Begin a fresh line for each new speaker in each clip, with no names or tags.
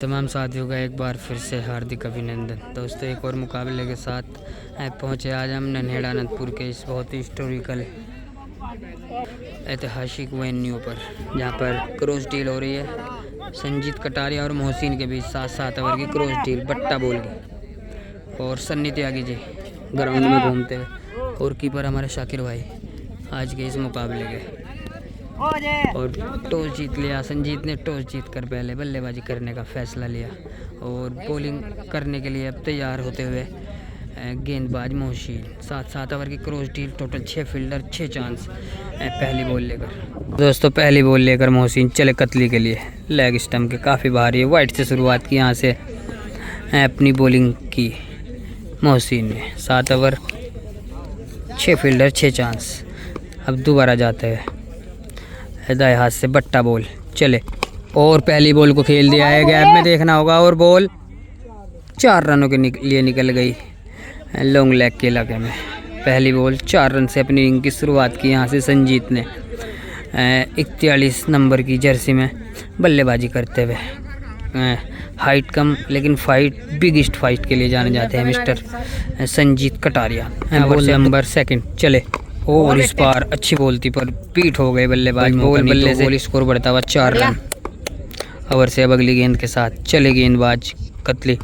तमाम साथियों का एक बार फिर से हार्दिक अभिनंदन। दोस्तों, एक और मुकाबले के साथ पहुँचे आज हम नन्हेड़ आनंदपुर के इस बहुत ही हिस्टोरिकल ऐतिहासिक वेन्यू पर, जहाँ पर क्रॉस डील हो रही है संजीत कटारिया और मोहसिन के बीच। 7-7 ओवर की क्रॉस डील बट्टा बॉल की, और सन्नी त्यागी जी ग्राउंड में घूमते हुए, और कीपर हमारे शाकिर भाई आज के इस मुकाबले के। और टॉस जीत लिया संजीत ने। टॉस जीत कर पहले बल्लेबाजी करने का फैसला लिया और बॉलिंग करने के लिए अब तैयार होते हुए गेंदबाज मोहसिन। 7-7 ओवर की cross deal, total 6 fielder 6 chance. पहली बॉल लेकर दोस्तों पहली बॉल लेकर मोहसिन चले कतली के लिए। लेग स्टंप के काफ़ी भारी है, वाइट से शुरुआत की, यहाँ से अपनी बॉलिंग की मोहसिन ने। 7 ओवर 6 फील्डर 6 चांस। अब दोबारा जाते हैं दाएं हाथ से बट्टा बॉल चले, और पहली बॉल को खेल दिया है, गैप में देखना होगा, और बॉल 4 रनों के लिए निकल गई लॉन्ग लेग के इलाके में। पहली बॉल 4 रन से अपनी इनिंग की शुरुआत की यहाँ से संजीत ने। 41 नंबर की जर्सी में बल्लेबाजी करते हुए। हाइट कम लेकिन फाइट, बिगेस्ट फाइट के लिए जाने जाते हैं mister Sanjeet Kataria. Ball number 2 चले, और इस बार अच्छी बॉल थी पर पीठ हो गए बल्लेबाज। बल्ले से स्कोर बढ़ता हुआ 4 रन। ओवर से अब अगली गेंद के साथ चले गेंदबाज कतली,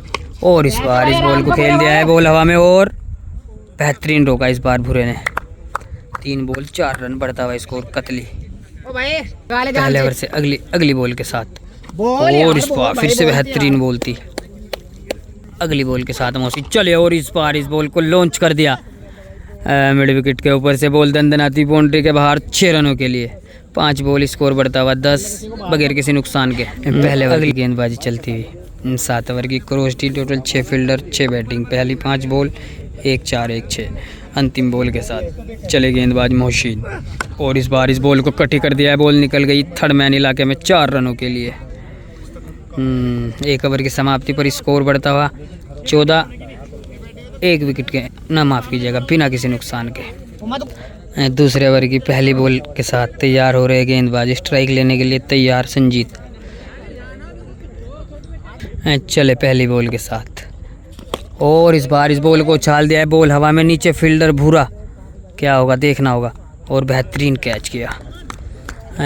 और इस बार इस बॉल को खेल दिया है, बॉल हवा में, और बेहतरीन रोका इस बार भुरे ने। 3 बॉल 4 रन बढ़ता हुआ स्कोर कतली। पहले ओवर से अगली बॉल के साथ, और इस बार फिर से बेहतरीन बॉल थी। अगली बॉल के साथ मौसी चले, और इस बार इस बॉल को लॉन्च कर दिया मिड विकेट के ऊपर से। बॉल दंदनाती बाउंड्री के बाहर 6 रनों के लिए। 5 बॉल स्कोर बढ़ता हुआ 10 बगैर किसी नुकसान के। पहले ओवर की गेंदबाजी चलती हुई। 7 ओवर की cross deal, total 6 fielder 6 batting. पहली 5 बॉल 1-4-1-6। अंतिम बॉल के साथ चले गेंदबाज मोहसिन, और इस बार इस बॉल को कटी कर दिया है, बॉल निकल गई थर्ड मैन इलाके में 4 रनों के लिए। 1 ओवर की समाप्ति पर स्कोर बढ़ता हुआ 14, 1 विकेट के, ना माफ़ कीजिएगा, बिना किसी नुकसान के। दूसरे ओवर की पहली बॉल के साथ तैयार हो रहे गेंदबाज, स्ट्राइक लेने के लिए तैयार संजीत। चले पहली बॉल के साथ, और इस बार इस बॉल को उछाल दिया है, बॉल हवा में, नीचे फील्डर भूरा, क्या होगा देखना होगा, और बेहतरीन कैच किया।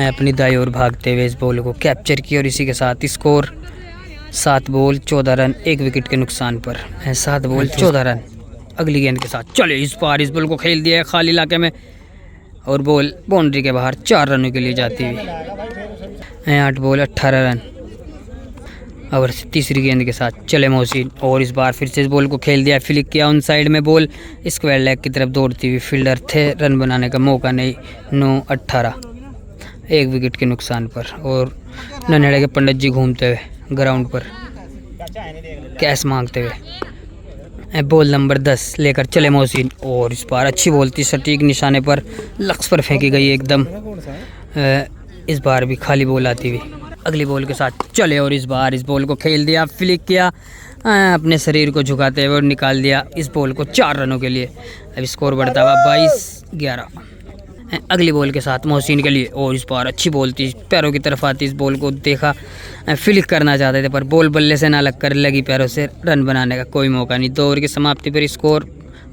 अपनी दाई ओर भागते हुए इस बॉल को कैप्चर किया, और इसी के साथ स्कोर 7 बॉल 14 रन 1 विकेट के नुकसान पर। 7 बॉल 14 रन। अगली गेंद के साथ चले, इस बार इस बॉल को खेल दिया है खाली इलाके में, और बॉल बाउंड्री के बाहर 4 रनों के लिए जाती हुई। 8 बॉल 18 रन। ओवर से तीसरी गेंद के साथ चले मोहसिन, और इस बार फिर से इस बॉल को खेल दिया, फ्लिक किया उन साइड में, बॉल स्क्वायर लेग की तरफ दौड़ती हुई। फील्डर थे, रन बनाने का मौका नहीं। 9-18 1 विकेट के नुकसान पर। और नन्हेड़े के पंडित जी घूमते हुए ग्राउंड पर कैश मांगते हुए। बॉल नंबर 10 लेकर चले मोहसिन, और इस बार अच्छी बॉल थी, सटीक निशाने पर, लक्स पर फेंकी गई एकदम। इस बार भी खाली बॉल आती हुई। अगली बॉल के साथ चले, और इस बार इस बॉल को खेल दिया, फ्लिक किया अपने शरीर को झुकाते हुए, और निकाल दिया इस बॉल को 4 रनों के लिए। अब स्कोर बढ़ता हुआ 22-11। अगली बॉल के साथ मोहसिन के लिए, और इस बार अच्छी बॉल थी, पैरों की तरफ आती, इस बॉल को देखा, फ्लिक करना चाहते थे पर बॉल बल्ले से ना लगकर लगी पैरों से, रन बनाने का कोई मौका नहीं। 2 ओवर की समाप्ति पर स्कोर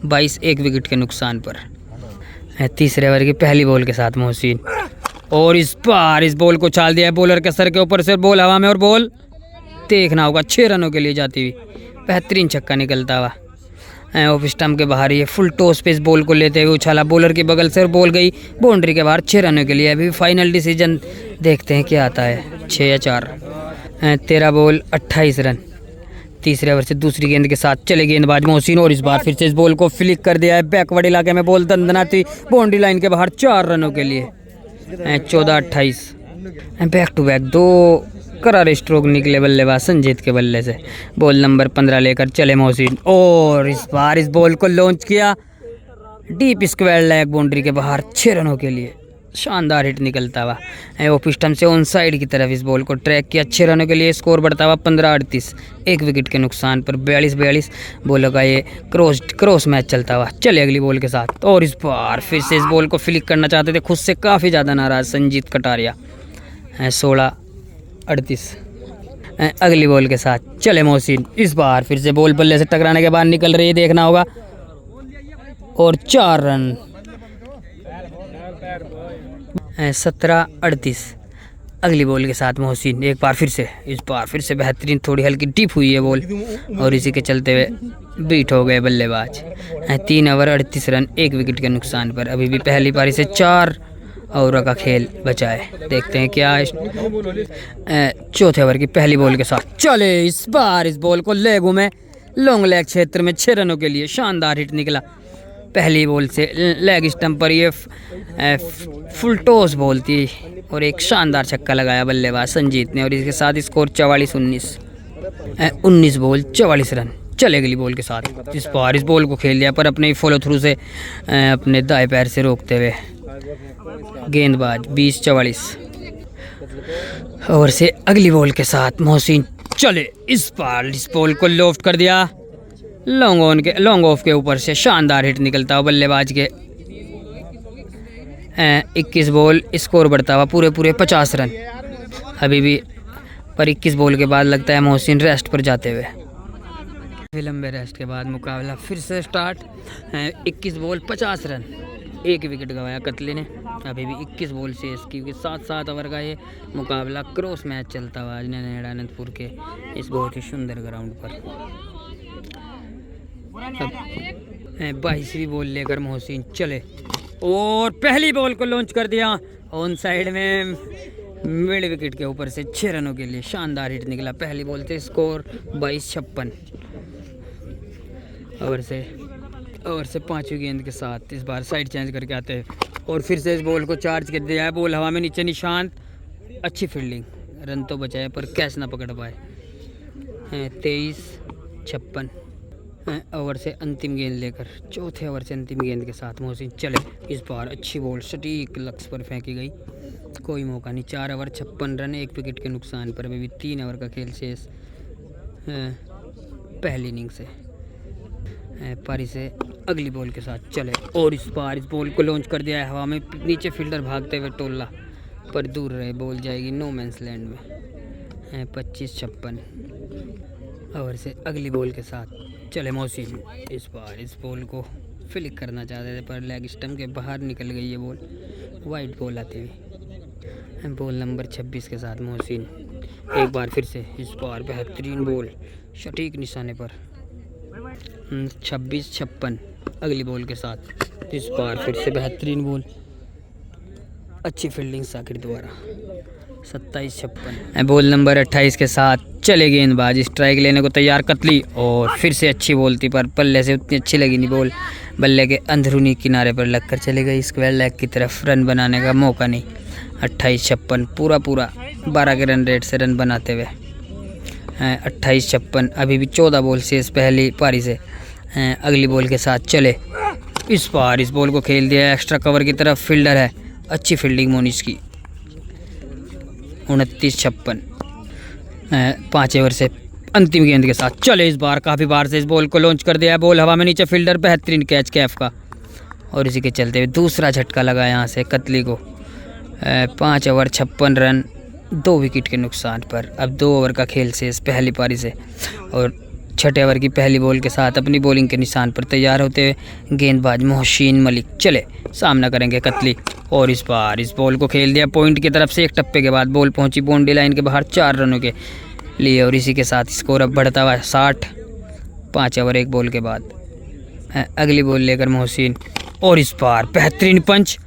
22 1 विकेट के नुकसान पर। तीसरे ओवर की पहली बॉल के साथ मोहसिन, और इस बार इस बॉल को चाल दिया है बॉलर के सर के ऊपर से, बॉल हवा में, और बॉल देखना होगा 6 रनों के लिए जाती हुई। बेहतरीन छक्का निकलता हुआ ऑफ स्टंप के बाहर। ये फुल टॉस पे इस बॉल को लेते हुए उछाला बॉलर के बगल से, और बॉल गई बाउंड्री के बाहर 6 रनों के लिए। अभी फाइनल डिसीजन देखते हैं क्या आता है, 6 या 4। 13 बॉल 28 रन। तीसरे ओवर से दूसरी गेंद के साथ चले गेंदबाज मोहसिन, और इस बार फिर से इस बॉल को फ्लिक कर दिया है बैकवर्ड इलाके में, बॉल दंदनाती बाउंड्री लाइन के बाहर 4 रनों के लिए। 14-28। बैक टू बैक 2 करारे स्ट्रोक निकले बल्लेबाज संजीत के बल्ले से। बॉल नंबर 15 लेकर चले मोहसिन, और इस बार इस बॉल को लॉन्च किया डीप स्क्वायर लेग बाउंड्री के बाहर 6 रनों के लिए। शानदार हिट निकलता हुआ ऑफ स्टंप से ऑन साइड की तरफ इस बॉल को ट्रैक किया, 6 रनों के लिए। स्कोर बढ़ता हुआ 15-38 1 विकेट के नुकसान पर। 42-42 बॉलों का ये क्रॉस मैच चलता हुआ। चले अगली बॉल के साथ, और इस बार फिर से इस बॉल को फ्लिक करना चाहते थे, खुद से काफ़ी ज़्यादा नाराज संजीत कटारिया। 16-38 अगली बॉल के साथ चले मोहसिन। इस बार फिर से बॉल बल्ले से टकराने के बाद निकल रही है, देखना होगा। और 4 रन। 17-38। अगली बॉल के साथ मोहसिन एक बार फिर से, इस बार फिर से बेहतरीन, थोड़ी हल्की डीप हुई है बॉल और इसी के चलते हुए बीट हो गए बल्लेबाज। 3 ओवर 38 रन, 1 विकेट के नुकसान पर। अभी भी पहली पारी से 4 ओवर का खेल बचा है। देखते हैं क्या चौथे ओवर की पहली बॉल के साथ चले। इस बार इस बॉल को लेगों में लॉन्ग लेग क्षेत्र में 6 रनों के लिए शानदार हिट निकला। पहली बॉल से लेग स्टंप पर ये फुल टॉस बॉल थी और एक शानदार छक्का लगाया बल्लेबाज संजीत ने और इसके साथ स्कोर 44-19। 19 ball 44 run. चले अगली बॉल के साथ। इस बार इस बॉल को खेल दिया पर अपने ही फॉलो थ्रू से अपने दाएं पैर से रोकते हुए गेंदबाज। 20-44। और से अगली बॉल के साथ मोहसिन चले। इस बार इस बॉल को लॉफ्ट कर दिया लॉन्ग ऑफ के ऊपर से शानदार हिट निकलता हुआ बल्लेबाज के। 21 बॉल, स्कोर बढ़ता हुआ पूरे 50 रन। अभी भी पर 21 बॉल के बाद लगता है मोहसिन रेस्ट पर जाते हुए। लंबे रेस्ट के बाद मुकाबला फिर से स्टार्ट। 21 बॉल 50 रन, 1 विकेट गंवाया कतले ने। अभी भी 21 बॉल शेष, क्योंकि 7-7 ओवर का ये मुकाबला क्रॉस मैच चलता हुआ आज नैना अनंतपुर के इस बहुत ही सुंदर ग्राउंड पर। 22वीं बॉल लेकर मोहसिन चले और पहली बॉल को लॉन्च कर दिया ऑन साइड में मिड विकेट के ऊपर से 6 रनों के लिए शानदार हिट निकला। पहली बॉल से स्कोर 22-56। ओवर से 5वीं गेंद के साथ इस बार साइड चेंज करके आते हैं और फिर से इस बॉल को चार्ज कर दिया है। बॉल हवा में नीचे निशांत, अच्छी फील्डिंग, रन तो बचाए पर कैच ना पकड़ पाए। 23-56। ओवर से अंतिम गेंद लेकर चौथे ओवर से अंतिम गेंद के साथ मोहसिन चले। इस बार अच्छी बॉल सटीक लक्ष्य पर फेंकी गई, कोई मौका नहीं। 4 ओवर 56 रन, 1 विकेट के नुकसान पर। अभी भी 3 ओवर का खेल शेष पहली इनिंग से। पारी से अगली बॉल के साथ चले और इस बार इस बॉल को लॉन्च कर दिया है हवा में। नीचे फील्डर भागते हुए टोला पर दूर रहे, बॉल जाएगी नो मैंस लैंड में। 25-56। ओवर से अगली बॉल के साथ चले मोहसिन। इस बार इस बॉल को फ्लिक करना चाहते थे पर लेग स्टंप के बाहर निकल गई ये बॉल, वाइड बॉल आती हुई। बॉल नंबर 26 के साथ मोहसिन एक बार फिर से, इस बार बेहतरीन बॉल सटीक निशाने पर। 26-56। अगली बॉल के साथ इस बार फिर से बेहतरीन बॉल, अच्छी फील्डिंग साकिर द्वारा। 27-56। बॉल नंबर 28 के साथ चले गेंदबाज स्ट्राइक लेने को तैयार कतली और फिर से अच्छी बॉल थी पर पल्ले से उतनी अच्छी लगी नहीं बॉल, बल्ले के अंदरूनी किनारे पर लगकर चले गई स्क्वायर लेग की तरफ। रन बनाने का मौका नहीं। 28-56 पूरा 12 के रन रेट से रन बनाते हुए। 28-56। अभी भी 14 बॉल शेष पहली पारी से। अगली बॉल के साथ चले। इस बार इस बॉल को खेल दिया एक्स्ट्रा कवर की तरफ, फील्डर है, अच्छी फील्डिंग मोनिश की। 29-56। 5 ओवर से अंतिम गेंद के साथ चले। इस बार काफ़ी बार से इस बॉल को लॉन्च कर दिया है, बॉल हवा में नीचे, फील्डर बेहतरीन कैच कैफ का और इसी के चलते हुए दूसरा झटका लगा यहाँ से कतली को। 5 ओवर 56 रन, 2 विकेट के नुकसान पर। अब 2 ओवर का खेल शेष पहली पारी से और 6ठे ओवर की पहली बॉल के साथ अपनी बॉलिंग के निशान पर तैयार होते हुए गेंदबाज मोहसिन मलिक चले। सामना करेंगे कतली और इस बार इस बॉल को खेल दिया पॉइंट की तरफ से। एक टप्पे के बाद बॉल पहुंची बाउंड्री लाइन के बाहर 4 रनों के लिए और इसी के साथ स्कोर अब बढ़ता हुआ 60। 5 ओवर 1 बॉल के बाद अगली बॉल लेकर मोहसिन और इस बार बेहतरीन पंच,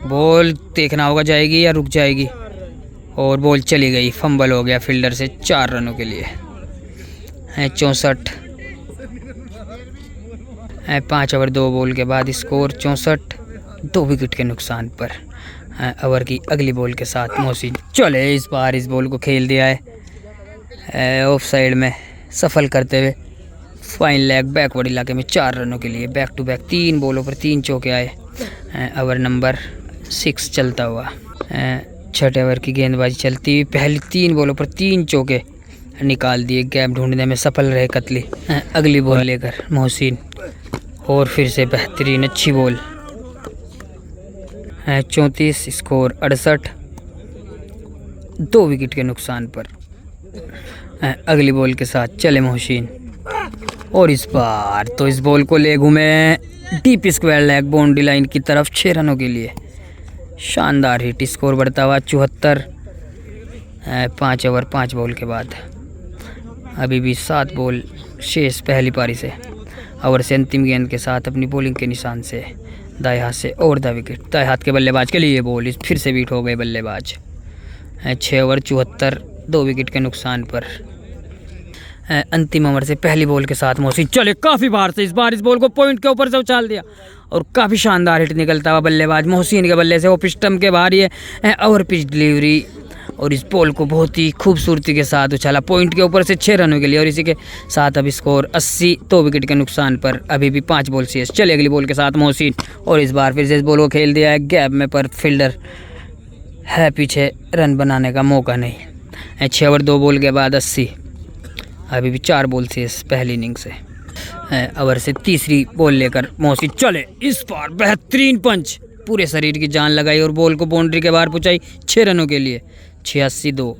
बॉल देखना होगा जाएगी या रुक जाएगी और बॉल चली गई, फंबल हो गया फील्डर से 4 रनों के लिए। 64। 5 ओवर 2 बॉल के बाद स्कोर 64, 2 विकेट के नुकसान पर। ओवर की अगली बॉल के साथ मोहसिन चले। इस बार इस बॉल को खेल दिया है ऑफ साइड में सफल करते हुए फाइन लेग बैकवर्ड इलाके में 4 रनों के लिए। बैक टू बैक 3 बॉलों पर 3 चौके आए। ओवर नंबर 6 चलता हुआ। 6ठे ओवर की गेंदबाजी चलती हुई पहली 3 बॉलों पर 3 चौके निकाल दिए, गैप ढूंढने में सफल रहे कतली। अगली बॉल लेकर मोहसिन और फिर से बेहतरीन अच्छी बॉल। 34, स्कोर 68, 2 विकेट के नुकसान पर। अगली बॉल के साथ चले मोहसिन, और इस बार तो इस बॉल को ले घूमे deep square leg boundary line की तरफ 6 रनों के लिए। शानदार हिट, स्कोर बढ़ता हुआ 74। 5 ओवर 5 बॉल के बाद अभी भी 7 बॉल शेष पहली पारी से। ओवर से अंतिम गेंद के साथ अपनी बॉलिंग के निशान से दाएं हाथ से ओवर द विकेट। दाएं हाथ के बल्लेबाज के लिए ये बॉल फिर से बीट हो गए बल्लेबाज। 6 ओवर 74, 2 विकेट के नुकसान पर। अंतिम ओवर से पहली बॉल के साथ मोहसिन चले काफ़ी बाहर से, इस बार इस बॉल को पॉइंट के ऊपर से उछाल दिया और काफ़ी शानदार हिट निकलता हुआ बल्लेबाज मोहसिन के बल्ले से। वो पिस्टम के बाहर ये ओवर पिच डिलीवरी और इस बॉल को बहुत ही खूबसूरती के साथ उछाला पॉइंट के ऊपर से 6 रनों के लिए। और इसी के साथ अभी स्कोर 80, 2 विकेट के नुकसान पर। अभी भी 5 बॉल शेष। चले अगली बॉल के साथ मोहसिन, और इस बार फिर से इस बॉल को खेल दिया है गैप में, पर फील्डर है पीछे, रन बनाने का मौका नहीं। 6 ओवर 2 बॉल के बाद 80। अभी भी 4 बॉल शेष पहली इनिंग से। ओवर से तीसरी बॉल लेकर मोहसिन चले, इस बार बेहतरीन पंच, पूरे शरीर की जान लगाई और बॉल को बाउंड्री के बाहर पहुंचाई 6 रनों के लिए। 86-2।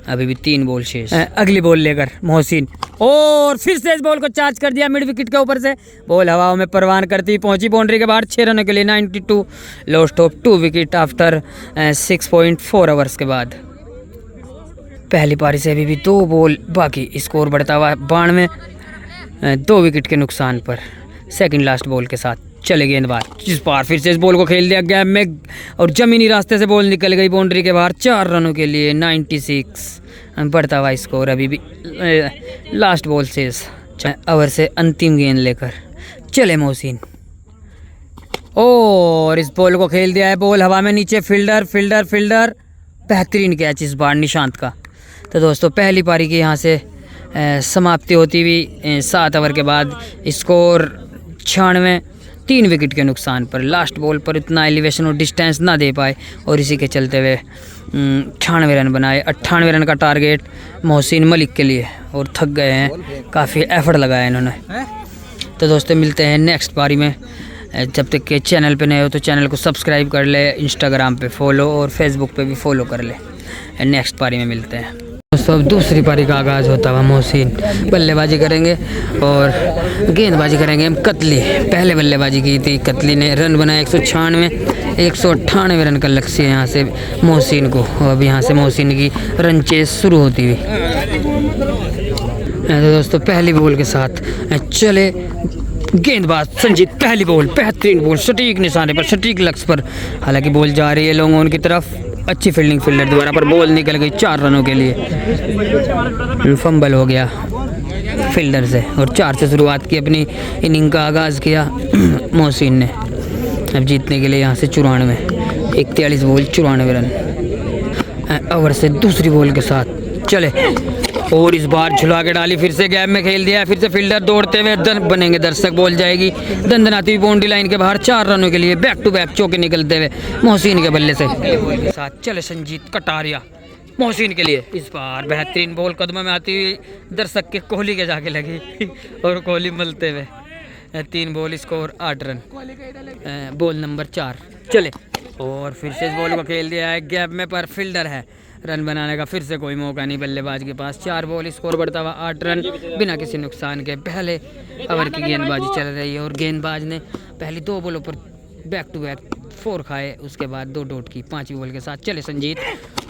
अभी भी 3 बॉल शेष। अगली बॉल लेकर मोहसिन, और फिर से इस बॉल को चार्ज कर दिया मिड विकेट के ऊपर से। बॉल हवाओं में परवान करती पहुंची बाउंड्री के बाहर 6 रनों के लिए। 92, lost of 2 wicket after 6.4 overs के बाद। पहली पारी से अभी भी 2 बॉल बाकी, स्कोर बढ़ता हुआ 92, 2 विकेट के नुकसान पर। सेकंड लास्ट बॉल के साथ चले गेंदबाज, जिस बार फिर से इस बॉल को खेल दिया गैप में और जमीनी रास्ते से बॉल निकल गई बाउंड्री के बाहर 4 रनों के लिए। 96, बढ़ता हुआ स्कोर। अभी भी लास्ट बॉल शेष। ओवर से अंतिम गेंद लेकर चले मोहसिन, और इस बॉल को खेल दिया है बॉल हवा में नीचे, फील्डर बेहतरीन कैच इस बार निशांत का। तो दोस्तों पहली पारी की यहाँ से समाप्ति होती हुई 7 ओवर के बाद। स्कोर 96, 3 विकेट के नुकसान पर। लास्ट बॉल पर इतना एलिवेशन और डिस्टेंस ना दे पाए और इसी के चलते हुए 98 रन बनाए। 98 रन का टारगेट मोहसिन मलिक के लिए, और थक गए हैं, काफ़ी एफर्ट लगाया इन्होंने। तो दोस्तों मिलते हैं नेक्स्ट पारी में। जब तक के चैनल पे नए हो तो चैनल को सब्सक्राइब कर ले, इंस्टाग्राम पे फॉलो और फेसबुक पे भी फॉलो कर ले। नेक्स्ट पारी में मिलते हैं दोस्तों। अब दूसरी पारी का आगाज़ होता हुआ मोहसिन बल्लेबाजी करेंगे और गेंदबाजी करेंगे हम कतली। पहले बल्लेबाजी की थी कतली ने, रन बनाया 196, 198 रन का लक्ष्य यहाँ से मोहसिन को। अब यहाँ से मोहसिन की रन चेस शुरू होती हुई। तो दोस्तों पहली बॉल के साथ चले गेंदबाज संजीत। पहली बॉल बेहतरीन बॉल, सटीक निशाने पर, सटीक लक्ष्य पर। हालांकि बॉल जा रही है लॉन्ग ऑन की तरफ, अच्छी फील्डिंग फील्डर द्वारा, पर बॉल निकल गई 4 रनों के लिए। फंबल हो गया फील्डर से और 4 से शुरुआत की अपनी इनिंग का आगाज़ किया मोहसिन ने। अब जीतने के लिए यहाँ से 94, 41 बॉल 94 रन। ओवर से दूसरी बॉल के साथ चले, और इस बार झुला के डाली, फिर से गैप में खेल दिया। फिर से फील्डर दौड़ते हुए बनेंगे दर्शक, बॉल जाएगी दंदनाती हुई बाउंड्री लाइन के बाहर 4 रनों के लिए। बैक टू बैक चौके निकलते हुए मोहसिन के बल्ले से साथ चले संजीत कटारिया मोहसिन के लिए। इस बार बेहतरीन बॉल कदमों में आती हुई दर्शक के कोहली के जाके लगी और कोहली मलते हुए। 3 ball, score 8 run. Ball number 4 चले, और फिर से इस बॉल को खेल दिया है गैप में, पर फील्डर है, रन बनाने का फिर से कोई मौका नहीं बल्लेबाज के पास। 4 बॉल, स्कोर बढ़ता हुआ 8 रन बिना किसी नुकसान के। पहले ओवर की गेंदबाजी चल रही है और गेंदबाज ने पहली 2 बॉलों पर बैक टू बैक 4 खाए, उसके बाद 2 डॉट की। 5वीं बॉल के साथ चले संजीत,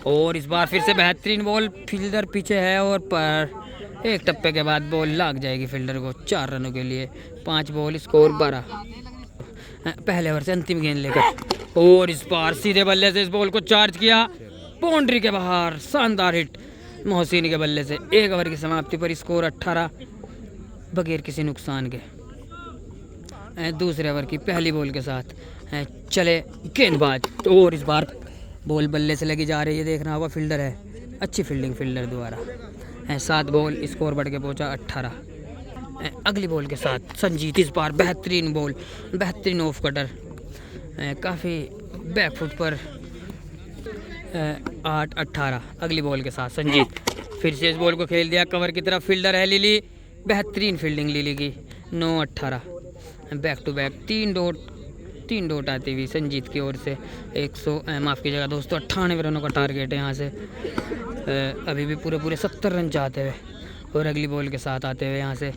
और इस बार फिर से बेहतरीन बॉल, फील्डर पीछे है और पर एक टप्पे के बाद बॉल लाग जाएगी फील्डर को 4 रनों के लिए। 5 बॉल, स्कोर 12। पहले ओवर से अंतिम गेंद लेकर, और इस बार सीधे बल्ले से इस बॉल को चार्ज किया बाउंड्री के बाहर। शानदार हिट मोहसिन के बल्ले से। 1 ओवर की समाप्ति पर स्कोर 18 बगैर किसी नुकसान के। दूसरे ओवर की पहली बॉल के साथ चले गेंदबाज, और इस बार बॉल बल्ले से लगी जा रही है, देखना होगा फील्डर है, अच्छी फील्डिंग फील्डर द्वारा। 7 बॉल, स्कोर बढ़ के पहुंचा 18। अगली बॉल के साथ संजीत, इस बार बेहतरीन बॉल, बेहतरीन ऑफ कटर, काफ़ी बैक फुट पर। 8-18। अगली बॉल के साथ संजीत फिर से इस बॉल को खेल दिया कवर की तरफ, फील्डर है लिली, बेहतरीन फील्डिंग लिली की। 9-18। बैक टू बैक 3 3 डॉट आती हुई संजीत की ओर से। 100 माफ़ कीजिएगा दोस्तों 98 रनों का टारगेट है यहाँ से। अभी भी पूरे 70 रन चाहते हुए और अगली बॉल के साथ आते हुए यहाँ से।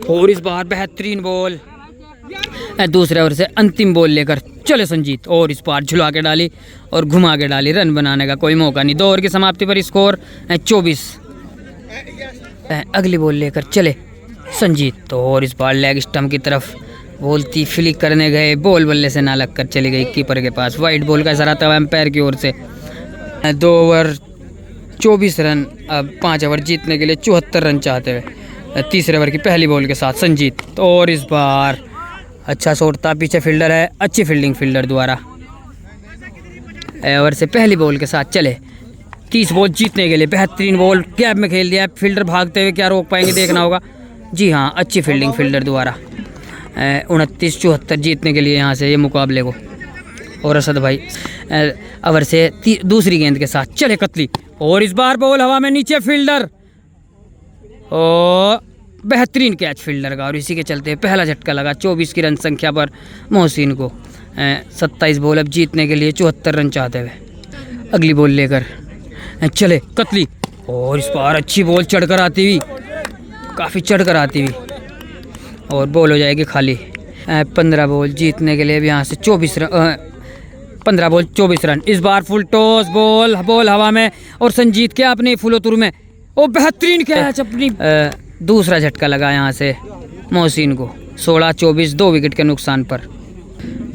और इस बार बेहतरीन बॉल, दूसरे ओवर से अंतिम बॉल लेकर चले संजीत और इस बार झुला के डाली और घुमा के डाली। रन बनाने का कोई मौका नहीं। 2 ओवर की समाप्ति पर स्कोर 24। अगली बॉल लेकर चले संजीत तो और इस बार लेग स्टंप की तरफ बोलती फ्लिक करने गए, बॉल बल्ले से ना लगकर चली गई कीपर के पास। वाइट बॉल का इशारा था एम्पायर की ओर से। 2 ओवर 24 रन। अब 5 ओवर जीतने के लिए 74 रन चाहते हुए तीसरे ओवर की पहली बॉल के साथ संजीत तो और इस बार अच्छा शॉट था, पीछे फील्डर है, अच्छी फील्डिंग फील्डर द्वारा। ओवर से पहली बॉल के साथ चले 30 बॉल जीतने के लिए। बेहतरीन बॉल गैप में खेल दिया, फील्डर भागते हुए क्या रोक पाएंगे देखना होगा। जी हाँ, अच्छी फील्डिंग फील्डर द्वारा। 29-74 जीतने के लिए यहाँ से ये मुकाबले को। और असद भाई ओवर से दूसरी गेंद के साथ चले कतली और इस बार बॉल हवा में, नीचे फील्डर और बेहतरीन कैच फील्डर का और इसी के चलते पहला झटका लगा 24 की रन संख्या पर मोहसिन को। 27 बॉल अब जीतने के लिए 74 रन चाहते हुए अगली बॉल लेकर चले कतली और इस बार अच्छी बॉल चढ़कर आती हुई, काफ़ी चढ़कर आती हुई और बॉल हो जाएगी खाली। 15 बॉल जीतने के लिए अब यहाँ से 24 रन। 15 ball 24 run. इस बार फुल टॉस, बॉल हवा में और संजीत के अपने फुलोतुर में ओ बेहतरीन कैच अपनी। दूसरा झटका लगा यहाँ से मोहसिन को 16-24 2 विकेट के नुकसान पर।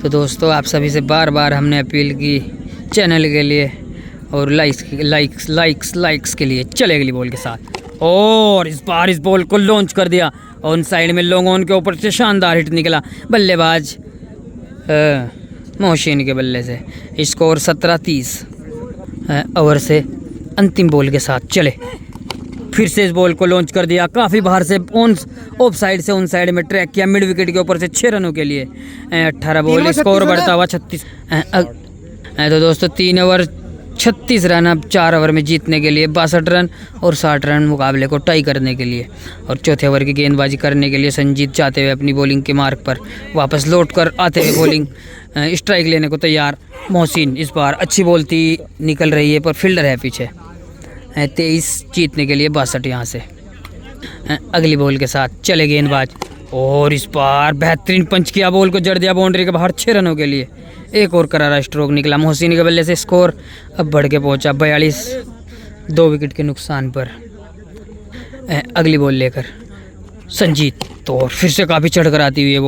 तो दोस्तों आप सभी से बार बार हमने अपील की चैनल के लिए और लाइक्स के लिए। चले अगली बॉल के साथ और इस बार इस बॉल को लॉन्च कर दिया और उन साइड में लॉन्ग ऑन के ऊपर से शानदार हिट निकला बल्लेबाज मोहसिन के बल्ले से। स्कोर 17-30। ओवर से अंतिम बॉल के साथ चले फिर से इस बॉल को लॉन्च कर दिया, काफ़ी बाहर से ऑफ साइड से उन साइड में ट्रैक किया मिड विकेट के ऊपर से 6 रनों के लिए। 18 बॉल, स्कोर बढ़ता हुआ 36। तो दोस्तों 3 ओवर 36 रन अब 4 ओवर में जीतने के लिए 62 रन और 60 रन मुकाबले को टाई करने के लिए। और चौथे ओवर की गेंदबाजी करने के लिए संजीत चाहते हुए अपनी बॉलिंग के मार्ग पर वापस लौट कर आते हुए बॉलिंग स्ट्राइक लेने को तैयार मोहसिन। इस बार अच्छी बॉल थी, निकल रही है पर फील्डर है पीछे। 23 जीतने के लिए 62 यहाँ से। अगली बॉल के साथ चले गेंदबाज और इस बार बेहतरीन पंच किया, बॉल को जड़ दिया बाउंड्री के बाहर 6 रनों के लिए। एक और करारा स्ट्रोक निकला मोहसिन के बल्ले से। स्कोर अब बढ़ के पहुंचा 42 2 विकेट के नुकसान पर। अगली बॉल लेकर संजीत तो और फिर से काफ़ी चढ़कर आती हुई है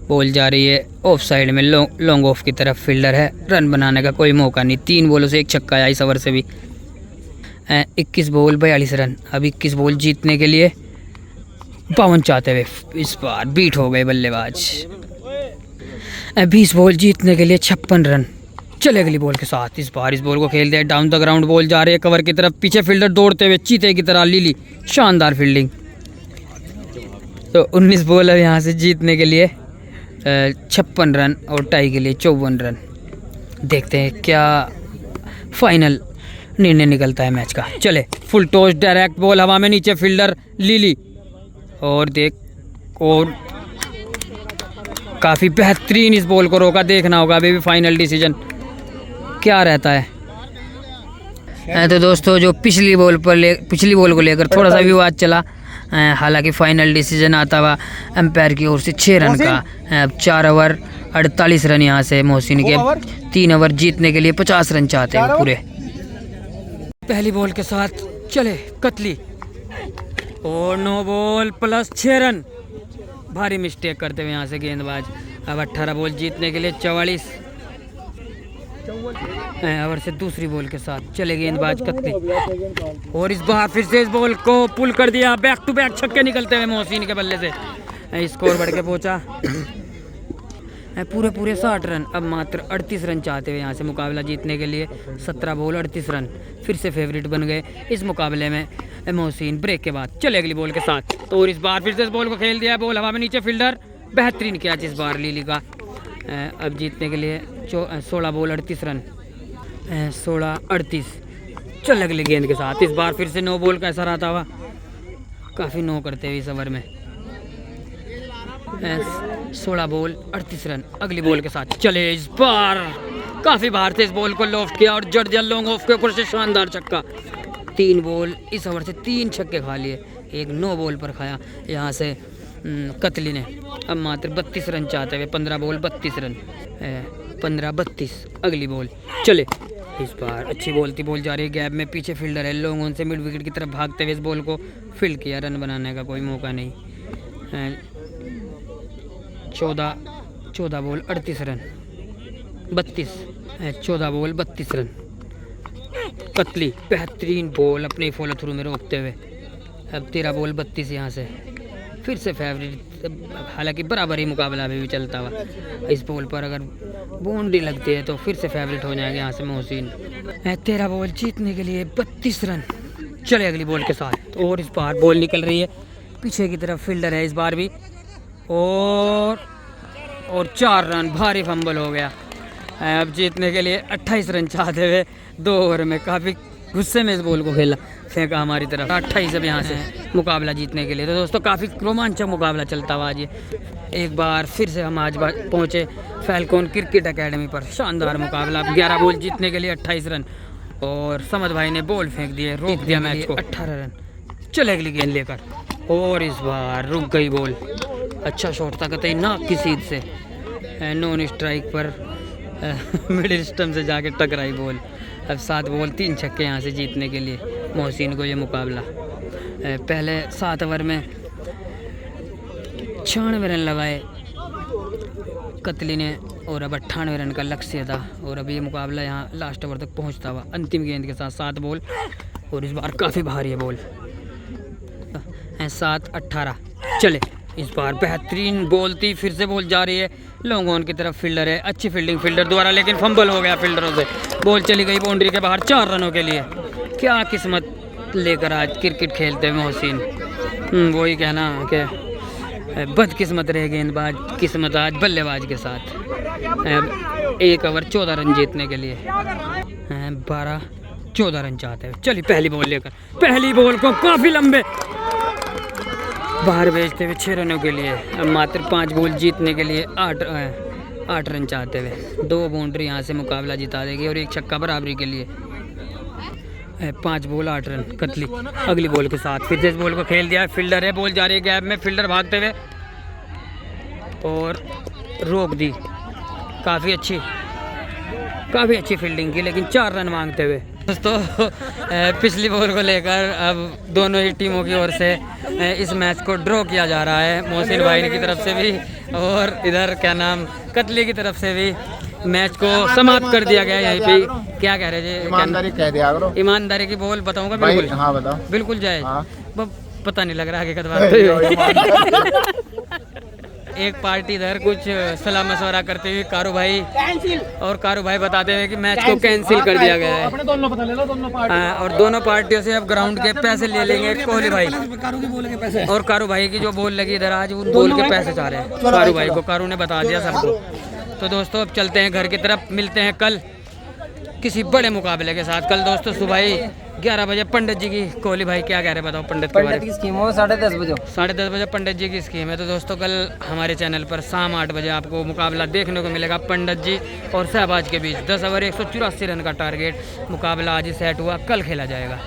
बॉल जा रही है ऑफ साइड में, लॉन्ग ऑफ की तरफ फील्डर है। रन बनाने का कोई मौका नहीं। 3 बॉलों से 1 छक्का आया इस ओवर से भी। 21 बॉल 42 रन। अब 21 बॉल जीतने के लिए 52 चाहते हुए इस बार बीट हो गए बल्लेबाज। 20 बॉल जीतने के लिए 56 रन। चले अगली बॉल के साथ इस बार इस बॉल को खेल दिया डाउन द ग्राउंड, बॉल जा रही है कवर की तरफ, पीछे फील्डर दौड़ते हुए चीते की तरह लीली, शानदार फील्डिंग। तो 19 बॉल अब यहाँ से जीतने के लिए 56 रन और टाई के लिए 54 रन। देखते हैं क्या फाइनल निर्णय निकलता है मैच का। चले फुल टॉस, डायरेक्ट बॉल हवा में, नीचे फील्डर लीली और देख और काफ़ी बेहतरीन इस बॉल को रोका। देखना होगा अभी भी फाइनल डिसीजन क्या रहता है। तो दोस्तों जो पिछली बॉल को लेकर थोड़ा सा विवाद चला, हालांकि फाइनल डिसीजन आता हुआ एम्पायर की ओर से 6 रन का। 4 ओवर 48 रन यहाँ से मोहसिन के। 3 ओवर जीतने के लिए 50 रन चाहते हैं पूरे। पहली बॉल के साथ चले कतली और 9 बॉल प्लस 6 रन। भारी मिस्टेक करते हुए यहाँ से गेंदबाज। अब 18 बॉल जीतने के लिए 44। ओवर से दूसरी बॉल के साथ चले गेंदबाज कतली और इस बार फिर से इस बॉल को पुल कर दिया। बैक टू बैक छक्के निकलते हुए मोहसिन के बल्ले से। स्कोर बढ़ के पहुंचा पूरे 60 रन। अब मात्र 38 रन चाहते हुए यहाँ से मुकाबला जीतने के लिए। 17 बॉल 38 रन, फिर से फेवरेट बन गए इस मुकाबले में मोहसिन। ब्रेक के बाद चले अगली बॉल के साथ तो इस बार फिर से इस बॉल को खेल दिया, बॉल हवा में, नीचे फील्डर, बेहतरीन कैच इस बार लीली का। अब जीतने के लिए 16 बॉल 38 रन। 16-38 चल अगली गेंद के साथ इस बार फिर से 9 बॉल का असर आता हुआ, काफ़ी नो करते हुए इस ओवर में। 16 बॉल 38 रन अगली बॉल के साथ। चले इस बार काफ़ी बाहर से इस बॉल को लॉफ्ट किया और जड़ दिया लॉन्ग ऑफ के ऊपर से शानदार छक्का। 3 बॉल इस ओवर से 3 छक्के खा लिए, एक 9 बॉल पर खाया यहाँ से कतली ने। अब मात्र 32 रन चाहते हुए 15 बॉल 32 रन 15-32 अगली बॉल। चले इस बार अच्छी बॉल थी, बॉल जा रही है गैप में, पीछे फील्डर है, लॉन्ग ऑन से मिड विकेट की तरफ भागते हुए इस बॉल को फील्ड किया, रन बनाने का कोई मौका नहीं। 14 ball 38 run 32 14 ball 32 run. Katli बेहतरीन बॉल अपने फॉलो थ्रू में रोकते हुए। अब 13 बॉल 32 यहाँ से फिर से फेवरेट, हालांकि बराबर ही मुकाबला अभी भी चलता हुआ। इस बॉल पर अगर बाउंड्री लगती है तो फिर से फेवरेट हो जाएंगे यहाँ से मोहसिन। 13 बॉल जीतने के लिए 32 रन। चले अगली बॉल के साथ और इस बार बॉल निकल रही है पीछे की तरफ, फील्डर है इस बार भी और 4 रन, भारी फंबल हो गया। अब जीतने के लिए 28 रन चाहते हुए 2 ओवर में काफ़ी गुस्से में इस बॉल को खेला, फेंका हमारी तरफ। 28 अब यहाँ से मुकाबला जीतने के लिए। तो दोस्तों काफ़ी रोमांचक मुकाबला चलता हुआ आज ये। एक बार फिर से हम आज पहुँचे फैल्कॉन क्रिकेट एकेडमी पर, शानदार मुकाबला। 11 बॉल जीतने के लिए 28 रन और समद भाई ने बॉल फेंक दिए, रोक दिया मैच को। 18 रन। चले अगली गेंद लेकर और इस बार रुक गई बॉल। अच्छा शॉट था कतई नाक की सीध से, नॉन स्ट्राइक पर मिडिल स्टम्प से जाके टकराई बॉल। अब 7 बॉल 3 छक्के यहाँ से जीतने के लिए मोहसिन को ये मुकाबला। पहले 7 ओवर में 96 रन लगाए कतली ने और अब 98 रन का लक्ष्य था और अब ये मुकाबला यहाँ लास्ट ओवर तक पहुँचता हुआ अंतिम गेंद के साथ 7 बॉल और इस बार काफ़ी भारी है बॉल। 7-18। चले इस बार बेहतरीन बॉल थी, फिर से बॉल जा रही है लॉन्ग ऑन की तरफ, फील्डर है, अच्छी फील्डिंग फील्डर द्वारा, लेकिन फंबल हो गया फील्डरों से, बॉल चली गई बाउंड्री के बाहर 4 रनों के लिए। क्या किस्मत लेकर आज क्रिकेट खेलते हैं मोहसिन, वही कहना कि बदकिस्मत रहे गेंदबाज, किस्मत आज बल्लेबाज के साथ। 1 ओवर 14 रन जीतने के लिए 12-14 रन चाहते हैं। चलिए पहली बॉल लेकर, पहली बॉल को काफ़ी लंबे बाहर भेजते हुए 6 रनों के लिए। अब मात्र 5 बॉल जीतने के लिए 8 रन चाहते हुए 2 बाउंड्री यहाँ से मुकाबला जिता देगी और 1 छक्का बराबरी के लिए। 5 बॉल 8 रन। कतली अगली बॉल के साथ फिर से इस बॉल को खेल दिया, फील्डर है, बॉल जा रही है गैप में, फील्डर भागते हुए और रोक दी। काफ़ी अच्छी फील्डिंग की, लेकिन 4 रन मांगते हुए। दोस्तों पिछली बॉल को लेकर अब दोनों ही टीमों की ओर से इस मैच को ड्रॉ किया जा रहा है, मोहसिन भाई की तरफ से भी और इधर क्या नाम कतली की तरफ से भी। मैच को समाप्त कर दिया गया यहीं पे। क्या कह रहे जी?
ईमानदारी कह दिया करो।
ईमानदारी की बोल बताऊंगा बिल्कुल।
हाँ बताओ।
बिल्कुल जाए।
हाँ।
पता नहीं लग रहा आगे कदम। एक पार्टी इधर कुछ सलाह मशवरा करते हुए कारू भाई बताते हुए कि मैच को कैंसिल कर दिया गया है।
अपने दोनों पता ले लो, दोनों पार्टी
और दोनों पार्टियों से अब ग्राउंड के पैसे ले लेंगे कोहली भाई
कारू की बोल के पैसे
और कारू भाई की जो बॉल लगी इधर आज उन बॉल के पैसे चाह रहे हैं कारू भाई को। कारू ने बता दिया सबको। तो दोस्तों अब चलते हैं घर की तरफ, मिलते हैं कल किसी बड़े मुकाबले के साथ। कल दोस्तों सुबह ही 11 बजे पंडित जी की, कोहली भाई क्या कह रहे बताओ पंडित के बारे में?
की स्कीम हो 10:30 बजे
10:30 बजे पंडित जी की स्कीम है। तो दोस्तों कल हमारे चैनल पर शाम 8 बजे आपको मुकाबला देखने को मिलेगा पंडित जी और शहबाज के बीच। 10 ओवर 184 रन का टारगेट मुकाबला आज ही सेट हुआ, कल खेला जाएगा।